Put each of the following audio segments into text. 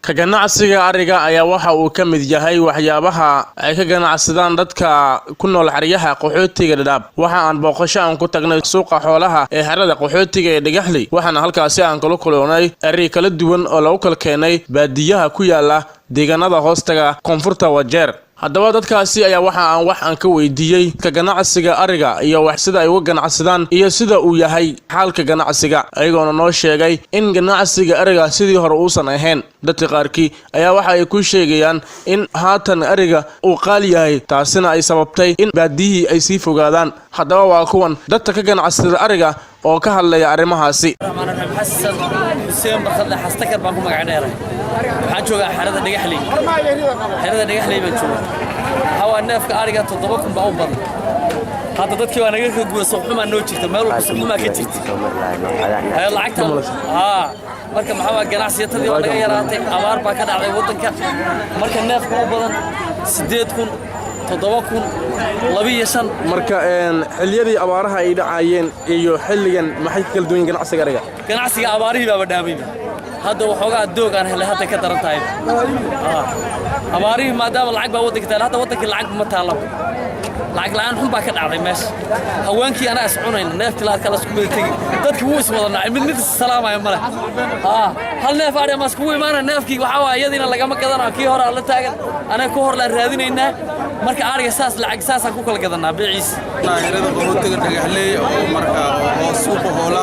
ka ganacsiga ariga ayaa waxa uu ka mid yahay waxyaabaha ay ka ganacsadaan dadka ku nool xeryaha qaxootiga Dadaab. Waxa aan booqasho aan ku tagnay suuqa xoolaha ee xerada qaxootiga ee Dhagaxley, waxaana halkaasi aan kala kulannay ari kala duwan oo lagu kala keenay baadiyaha ku yaala deegaanada hoostaga koonfurta Wajeer. haddaba dadkaasi ayaa wax aan ka weydiiyay ka ganacsiga ariga iyo wax sida ay uga ganacsadaan iyo sida uu yahay xaalka ganacsiga, ayagoona noo sheegay in ganacsiga ariga sidii hore uusan ahayn. dadka qaarkii ayaa waxa ay ku sheegayaan in haatan ariga uu qaali yahay, taasina ay sababtay in baadiyihii ay sii fogaadaan. haddaba waa kuwan dadka ka ganacsada ariga oo ka hadlaya arrimahaasi. حسين برخد حستكر بانكو مقعديرة waxaan joogaa xerada Dhagaxley baan joogaa hawa neefka ariga 7 kun baa u badan hadda dadkii waa naga ka guuray suuquma noo jirta meel walba suuquma ka jirta ay lacagta marka maxaa ganacsiyadii waa naga yaraatay abaar baa ka dhacday wadanka marka neefka u badan 8 kun 7 kun 2 marka xilliyadii abaaraha ay dhacayeen iyo xilligan maxay kala duwan ganacsiga ariga abaarihi baa dhaamay hadda waxoogaa doog aan helay hadda ka daran tahay abaarihi maadaama lacag baa wadanka taala hadda wadanka lacag ma taalo lacag la'aan xun baa ka dhacday meesha haweenkii ana iscunayna neefkii la kala isku meeltay dadkii wuu iswadana mid salaamay male hal neef ari ma isku iimaanay neefkii waxa waa iyadina lagama gadana kii hore la taagan ana ku hor la raadinaynaa marka ariga saas lacag saas aan ku kala gadanaa beeciis xerada qaxootiga Dhagaxley oo marka oo suuqa hoola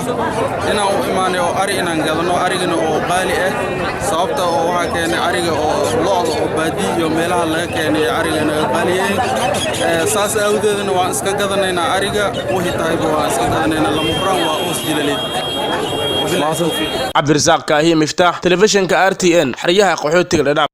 inaan u imaanay oo ari inaan gadano arigana oo qaali ah sababta oo waxa keenay ariga oo looda oo baadiyo iyo meelaha laga keenay arigana qaaliyeey saas awdeedna waan iska gadanaynaa ariga wixii tahay waan iska gadanaynaa lama quraan waa oo jilalay Cabdirasaaq Kaahi Miftaax telefishinka RTN xeryaha qaxootiga Dadaab.